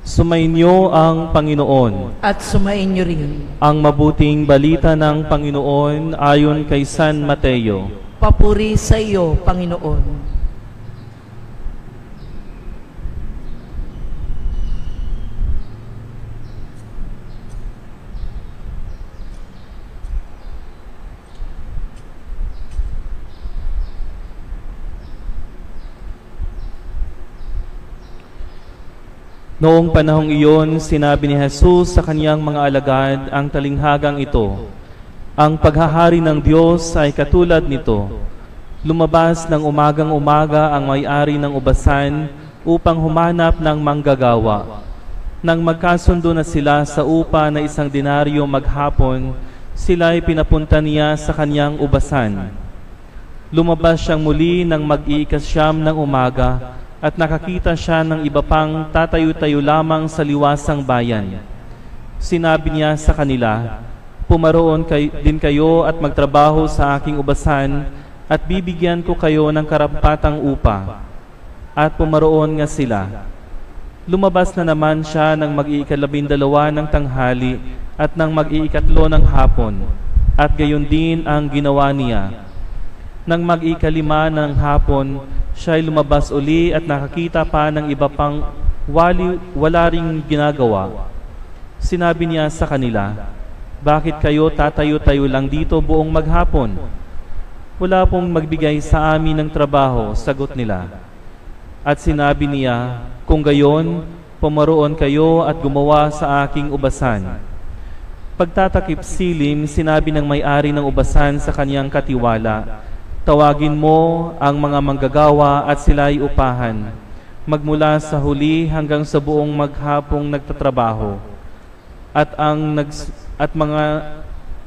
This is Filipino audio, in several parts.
Sumainyo ang Panginoon. At sumainyo rin. Ang mabuting balita ng Panginoon ayon kay San Mateo. Papuri sa iyo, Panginoon. Noong panahong iyon, sinabi ni Jesus sa kaniyang mga alagad ang talinghagang ito, "Ang paghahari ng Diyos ay katulad nito. Lumabas ng umagang-umaga ang may-ari ng ubasan upang humanap ng manggagawa. Nang magkasundo na sila sa upa na 1 denaryo maghapon, sila'y pinapunta niya sa kaniyang ubasan. Lumabas siyang muli ng mag-iikasyam ng umaga, at nakakita siya ng iba pang tatayo-tayo lamang sa liwasang bayan. Sinabi niya sa kanila, 'Pumaroon din kayo at magtrabaho sa aking ubasan, at bibigyan ko kayo ng karampatang upa.' At pumaroon nga sila. Lumabas na naman siya ng mag-iikalabindalawa ng tanghali at ng mag-iikatlo ng hapon, at gayon din ang ginawa niya. Nang mag-ikalima ng hapon, siya'y lumabas uli at nakakita pa ng iba pang wala ring ginagawa. Sinabi niya sa kanila, 'Bakit kayo tatayo-tayo lang dito buong maghapon? Wala pong magbigay sa amin ng trabaho,' sagot nila. At sinabi niya, 'Kung gayon, pumaroon kayo at gumawa sa aking ubasan.' Pagtatakip silim, sinabi ng may-ari ng ubasan sa kaniyang katiwala, 'Tawagin mo ang mga manggagawa at sila'y upahan, magmula sa huli hanggang sa buong maghapong nagtatrabaho. At ang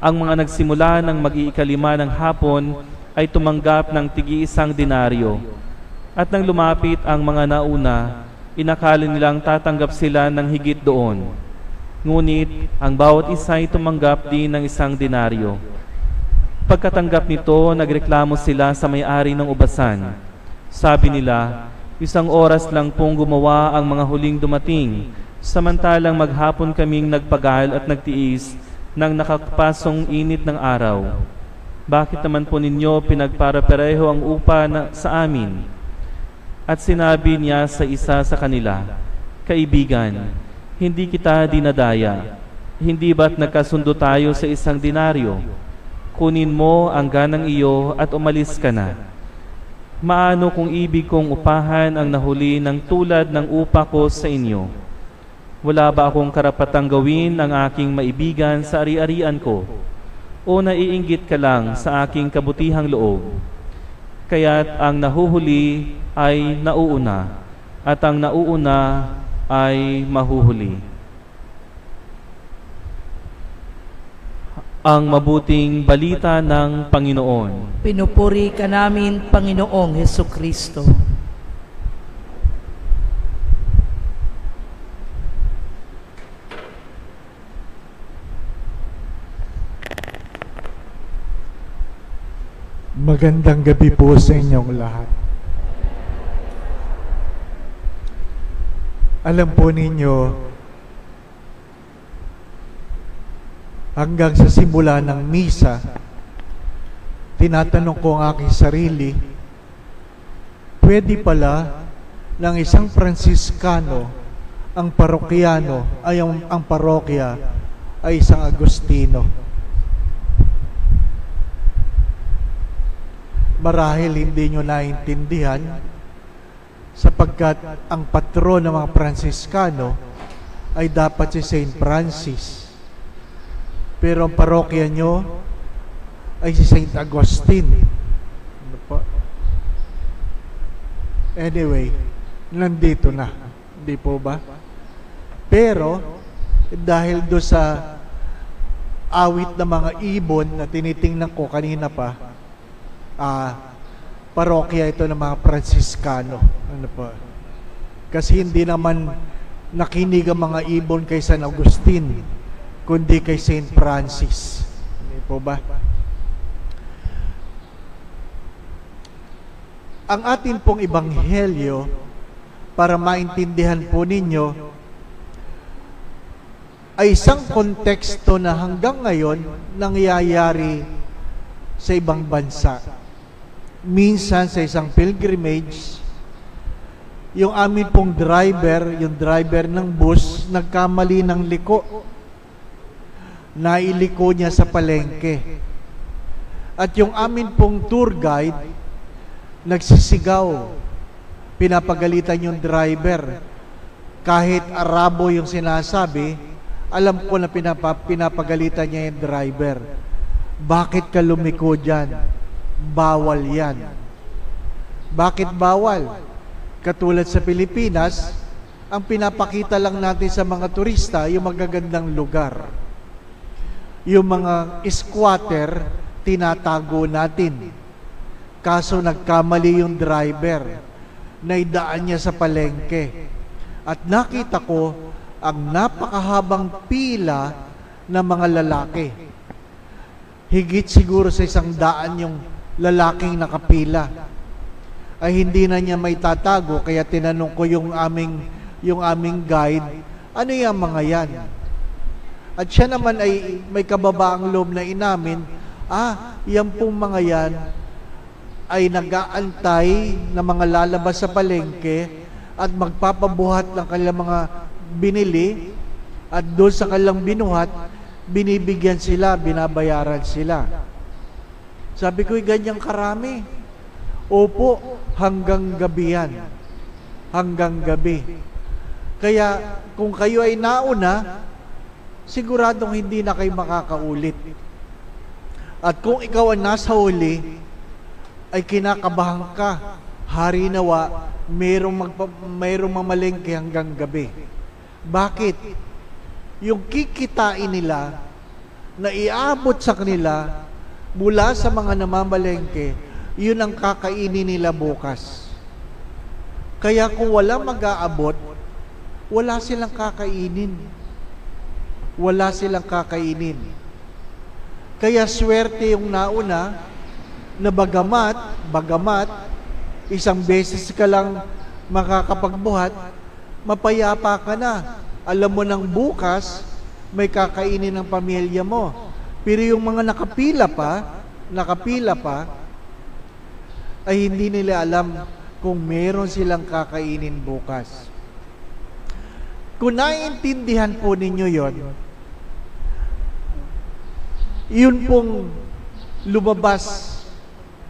mga nagsimula ng mag-iikalima ng hapon ay tumanggap ng tig-1 denaryo. At nang lumapit ang mga nauna, inakala nilang tatanggap sila ng higit doon. Ngunit ang bawat isa ay tumanggap din ng 1 denaryo. Pagkatanggap nito, nagreklamo sila sa may-ari ng ubasan. Sabi nila, 1 oras lang pong gumawa ang mga huling dumating, samantalang maghapon kaming nagpagal at nagtiis ng nakakapasong init ng araw. Bakit naman po ninyo pinagpara-pareho ang upa sa amin?' At sinabi niya sa isa sa kanila, 'Kaibigan, hindi kita dinadaya. Hindi ba't nagkasundo tayo sa 1 denaryo? Kunin mo ang ganang iyo at umalis ka na. Maano kung ibig kong upahan ang nahuli ng tulad ng upa ko sa inyo? Wala ba akong karapatang gawin ang aking maibigan sa ari-arian ko? O naiinggit ka lang sa aking kabutihang loob? Kaya't ang nahuhuli ay nauuna, at ang nauuna ay mahuhuli.'" Ang mabuting balita ng Panginoon. Pinupuri ka namin, Panginoong Hesukristo. Magandang gabi po sa inyong lahat. Alam po ninyo, hanggang sa simula ng misa, tinatanong ko ang aking sarili, pwede pala ng isang Fransiskano ang parokyano ay ang parokya ay isang Agustino? Marahil hindi nyo naintindihan, sapagkat ang patron ng mga Fransiskano ay dapat si Saint Francis. Pero ang parokya nyo ay si Saint Agustin. Ano po? Anyway, nandito na. Hindi po ba? Pero, dahil do sa awit ng mga ibon na tinitingnan ko kanina pa, parokya ito ng mga Fransiskano. Ano po? Kasi hindi naman nakinig ang mga ibon kay San Agustin, kundi kay Saint Francis. Hindi po ba? Ang atin pong ebanghelyo, para maintindihan po ninyo, ay isang konteksto na hanggang ngayon nangyayari sa ibang bansa. Minsan sa isang pilgrimage, yung amin pong driver, yung driver ng bus, nagkamali ng liko. Nailiko niya sa palengke. At yung amin pong tour guide, nagsisigaw. Pinapagalitan yung driver. Kahit Arabo yung sinasabi, alam ko na pinapagalitan niya yung driver. Bakit ka lumiko dyan? Bawal yan. Bakit bawal? Katulad sa Pilipinas, ang pinapakita lang natin sa mga turista, yung magagandang lugar. Yung mga squatter, tinatago natin. Kaso nagkamali yung driver, naidaan niya sa palengke. At nakita ko ang napakahabang pila ng mga lalaki. Higit siguro sa 100 yung lalaking nakapila. Ay hindi na niya may tatago, kaya tinanong ko yung aming guide, ano yung mga yan? At siya naman ay may kababaang loob na inamin, yan pong mga yan ay nag-aantay na mga lalabas sa palengke at magpapabuhat ng kanilang mga binili, at doon sa kanilang binuhat, binibigyan sila, binabayaran sila. Sabi ko, ganyang karami. Opo, hanggang gabi yan. Hanggang gabi. Kaya kung kayo ay nauna, siguradong hindi na kayo makakaulit. At kung ikaw ang nasa huli, ay kinakabahan ka. Hari nawa, mayroong mamalengke hanggang gabi. Bakit? Yung kikitain nila na iabot sa kanila mula sa mga namamalengke, yun ang kakainin nila bukas. Kaya kung wala mag-aabot, wala silang kakainin. Wala silang kakainin. Kaya swerte yung nauna na bagamat, isang beses ka lang makakapagbuhat, mapayapa ka na. Alam mo nang bukas, may kakainin ng pamilya mo. Pero yung mga nakapila pa, ay hindi nila alam kung meron silang kakainin bukas. Kung naiintindihan po ninyo yun pong lumabas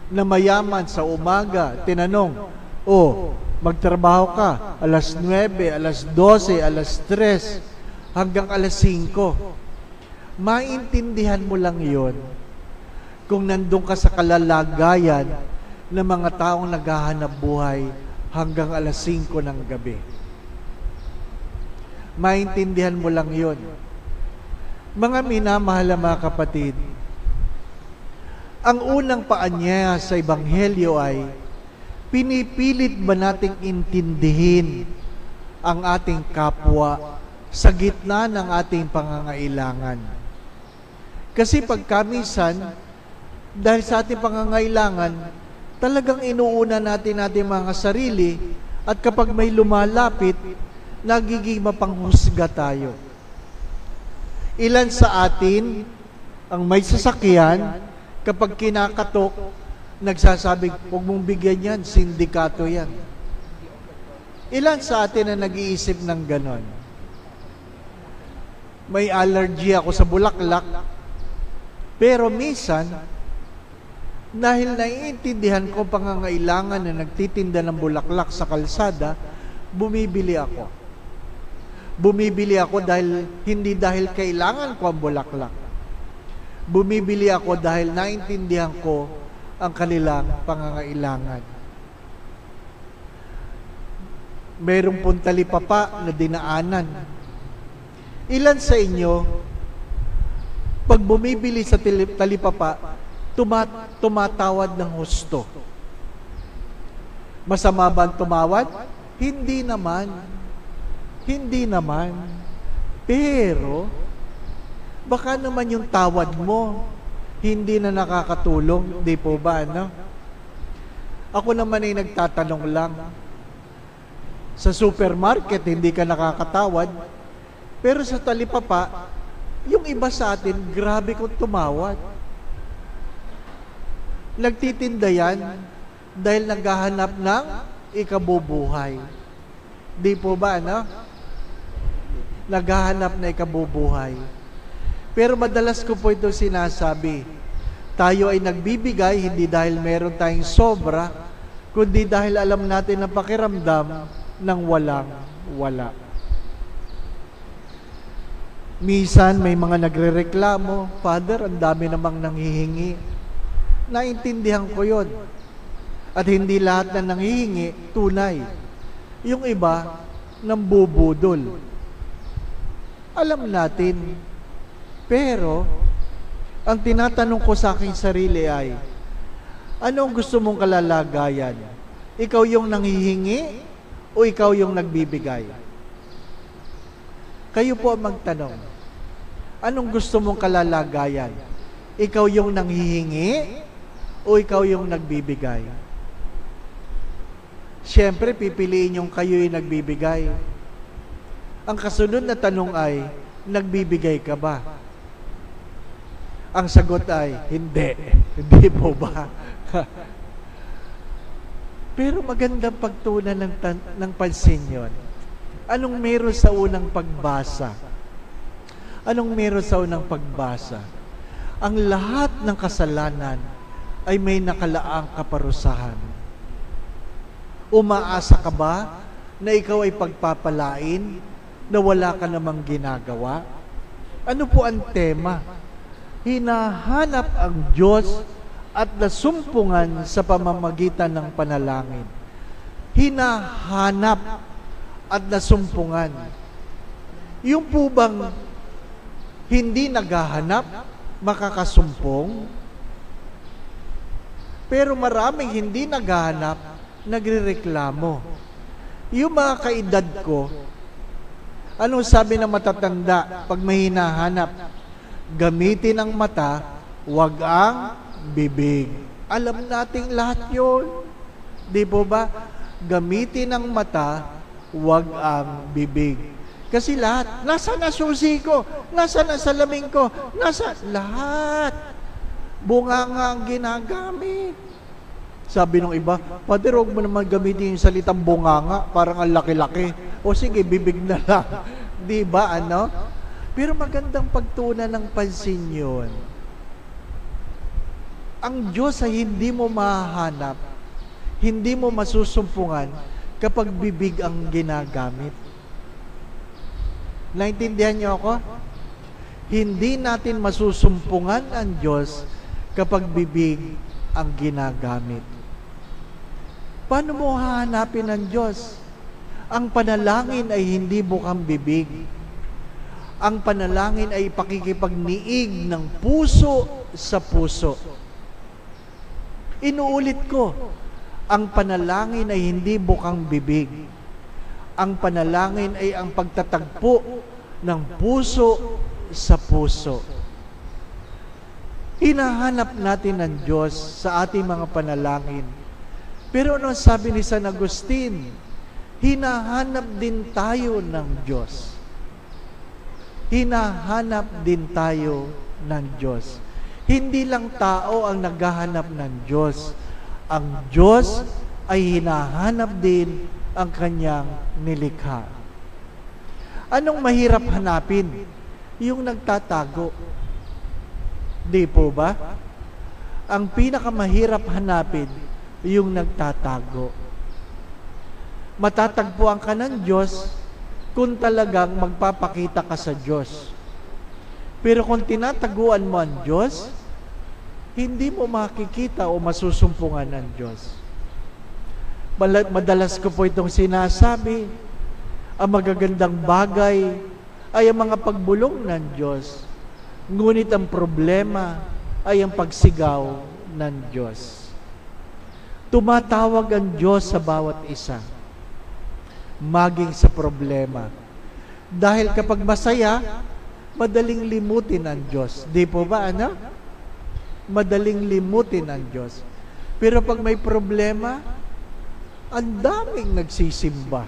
na mayaman sa umaga, tinanong, magtrabaho ka, alas 9, alas 12, alas 3, hanggang alas 5. Maintindihan mo lang yon kung nandun ka sa kalalagayan ng mga taong naghahanap buhay hanggang alas 5 ng gabi. Maintindihan mo lang yon. Mga minamahal na mga kapatid, ang unang paanyaya sa Ebanghelyo ay, pinipilit ba nating intindihin ang ating kapwa sa gitna ng ating pangangailangan? Kasi pagkamisan, dahil sa ating pangangailangan, talagang inuuna natin mga sarili, at kapag may lumalapit, nagiging mapanghusga tayo. Ilan sa atin ang may sasakyan, kapag kinakatok, nagsasabi, huwag mong bigyan yan, sindikato yan. Ilan sa atin na nag-iisip ng ganon? May allergy ako sa bulaklak, pero minsan, dahil naiintindihan ko pangangailangan na nagtitinda ng bulaklak sa kalsada, bumibili ako. Bumibili ako hindi dahil kailangan ko ang bulaklak. Bumibili ako dahil naintindihan ko ang kanilang pangangailangan. Mayroong pong talipapa na dinaanan. Ilan sa inyo, pag bumibili sa talipapa, tumatawad ng husto? Masama ba ang tumawad? Hindi naman. Hindi naman. Pero, baka naman yung tawad mo, hindi na nakakatulong, di po ba, no? Ako naman ay nagtatanong lang. Sa supermarket, hindi ka nakakatawad, Pero sa talipapa, yung iba sa atin, grabe kung tumawad. Nagtitinda yan dahil naghahanap ng ikabubuhay. Di po ba, ano? Naghahanap na ikabubuhay. Pero madalas ko po ito sinasabi, tayo ay nagbibigay hindi dahil meron tayong sobra, kundi dahil alam natin ang pakiramdam ng walang-wala. Minsan may mga nagrereklamo, Father, ang dami namang nanghihingi. Naintindihan ko yun. At hindi lahat na nanghihingi, tunay. Yung iba, nambubudol. Alam natin. Pero, ang tinatanong ko sa aking sarili ay, ano ang gusto mong kalalagayan? Ikaw yung nanghihingi o ikaw yung nagbibigay? Kayo po ang magtanong. Anong gusto mong kalalagayan? Ikaw yung nanghihingi o ikaw yung nagbibigay? Siyempre, pipiliin yung kayo yung nagbibigay. Ang kasunod na tanong ay, nagbibigay ka ba? Ang sagot ay, hindi. Hindi po ba? Pero magandang pagtunan ng pansin yun. Anong meron sa unang pagbasa? Anong meron sa unang pagbasa? Ang lahat ng kasalanan ay may nakalaang kaparusahan. Umaasa ka ba na ikaw ay pagpapalain na wala ka namang ginagawa? Ano po ang tema? Hinahanap ang Diyos at nasumpungan sa pamamagitan ng panalangin. Hinahanap at nasumpungan. Yung po bang hindi naghahanap, makakasumpong? Pero maraming hindi naghahanap, nagrereklamo. Yung mga kaedad ko, anong sabi ng matatanda pag may hinahanap? Gamitin ang mata, wag ang bibig. Alam nating lahat yun. Di po ba? Gamitin ang mata, wag ang bibig. Kasi lahat, nasa na susi ko, nasa na salamin ko, nasa lahat. Bunganga ang ginagamit. Sabi ng iba, Father, huwag mo naman gamitin yung salitang bunganga, parang ang laki-laki. O sige, bibig na lang. Di ba, ano? Pero magandang pagtunan ng pansin yun. Ang Diyos ay hindi mo mahahanap, hindi mo masusumpungan kapag bibig ang ginagamit. Naintindihan niyo ako? Hindi natin masusumpungan ang Diyos kapag bibig ang ginagamit. Paano mo hahanapin ang Diyos? Ang panalangin ay hindi bukang bibig. Ang panalangin ay pakikipagniig ng puso sa puso. Inuulit ko, ang panalangin ay hindi bukang bibig. Ang panalangin ay ang pagtatagpo ng puso sa puso. Hinahanap natin ang Diyos sa ating mga panalangin. Pero ano sabi ni San Agustin? Hinahanap din tayo ng Diyos. Hinahanap din tayo ng Diyos. Hindi lang tao ang naghahanap ng Diyos. Ang Diyos ay hinahanap din ang kanyang nilikha. Anong mahirap hanapin? Yung nagtatago. Di po ba? Ang pinakamahirap hanapin, yung nagtatago. Matatagpuan ka ng Diyos kung talagang magpapakita ka sa Diyos. Pero kung tinataguan mo ang Diyos, hindi mo makikita o masusumpungan ng Diyos. Madalas ko po itong sinasabi, ang magagandang bagay ay ang mga pagbulong ng Diyos. Ngunit ang problema ay ang pagsigaw ng Diyos. Tumatawag ang Diyos sa bawat isa, maging sa problema. Dahil kapag masaya, madaling limutin ang Diyos. Di po ba, ano? Madaling limutin ang Diyos. Pero pag may problema, ang daming nagsisimba.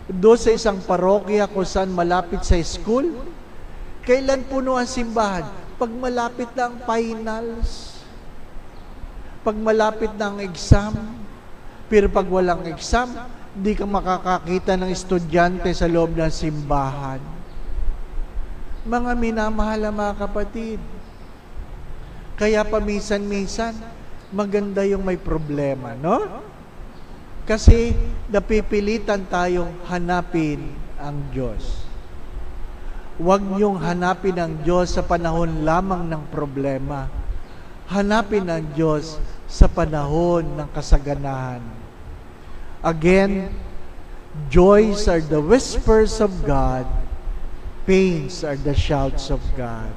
doon sa isang parokya kung saan malapit sa school, kailan puno ang simbahan? Pag malapit na ang finals, pag malapit na ang exam. Pero pag walang exam, di ka makakakita ng estudyante sa loob ng simbahan. Mga minamahal na mga kapatid, kaya paminsan-minsan, maganda yung may problema, no? Kasi napipilitan tayong hanapin ang Diyos. Huwag niyong hanapin ang Diyos sa panahon lamang ng problema. Hanapin ang Diyos sa panahon ng kasaganahan. Again, joys are the whispers of God, pains are the shouts of God.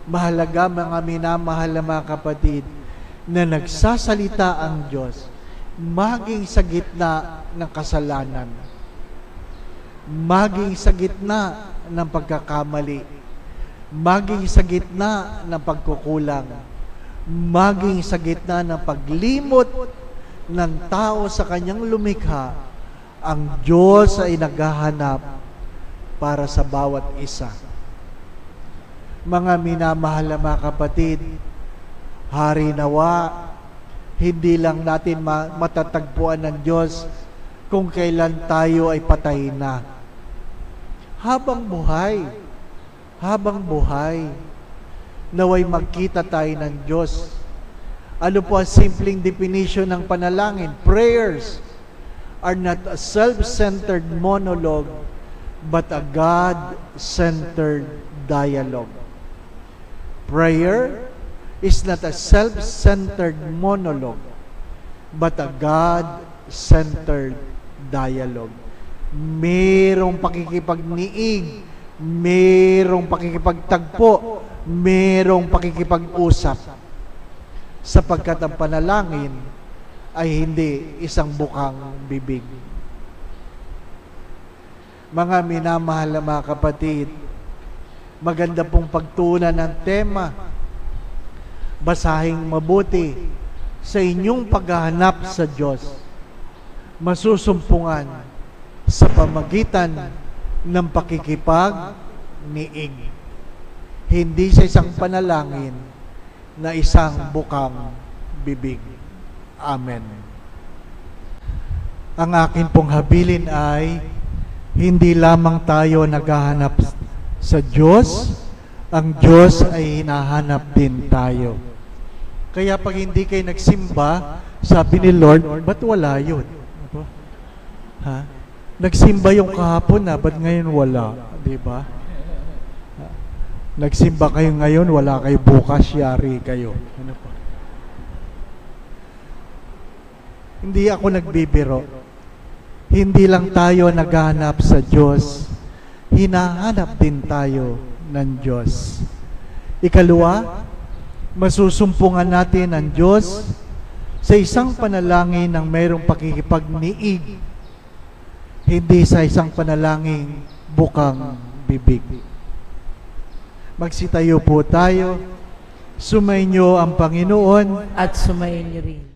Mahalaga mga minamahal na mga kapatid na nagsasalita ang Diyos maging sa gitna ng kasalanan, maging sa gitna ng pagkakamali, maging sa gitna ng pagkukulang, maging sa gitna ng paglimot ng tao sa kanyang lumikha, ang Diyos ay naghahanap para sa bawat isa. Mga minamahal na mga kapatid, hari nawa, hindi lang natin matatagpuan ng Diyos kung kailan tayo ay patay na. Habang buhay, naway magkita tayo ng Diyos. Ano po ang simpleng definition ng panalangin? Prayers are not a self-centered monologue, but a God-centered dialogue. Prayer is not a self-centered monologue, but a God-centered dialogue. Merong pakikipagniig, merong pakikipagtagpo, merong pakikipag-usap. Sapagkat ang panalangin ay hindi isang bukang bibig. Mga minamahal na mga kapatid, maganda pong pagtuunan ng tema. Basahing mabuti sa inyong paghahanap sa Diyos. Masusumpungan sa pamagitan ng pakikipag-niig. Hindi sa isang panalangin na isang bukang bibig. Amen. Ang akin pong habilin ay hindi lamang tayo naghahanap sa Diyos, ang Diyos ay hinahanap din tayo. Kaya pag hindi kayo nagsimba, sabi ni Lord, ba't wala yun? Ha? Nagsimba yung kahapon na, ba't ngayon wala? Diba? Nagsimba kayo ngayon, wala kayo bukas, yari kayo. Ano pa? Hindi ako nagbibiro. Hindi lang tayo naghahanap sa Diyos, hinahanap din tayo ng Diyos. Ikalawa, masusumpungan natin ang Diyos sa isang panalangin ng mayroong pakikipagniig, hindi sa isang panalangin bukang bibig. Magsitayo po tayo. Sumainyo ang Panginoon At sumayin niyo rin.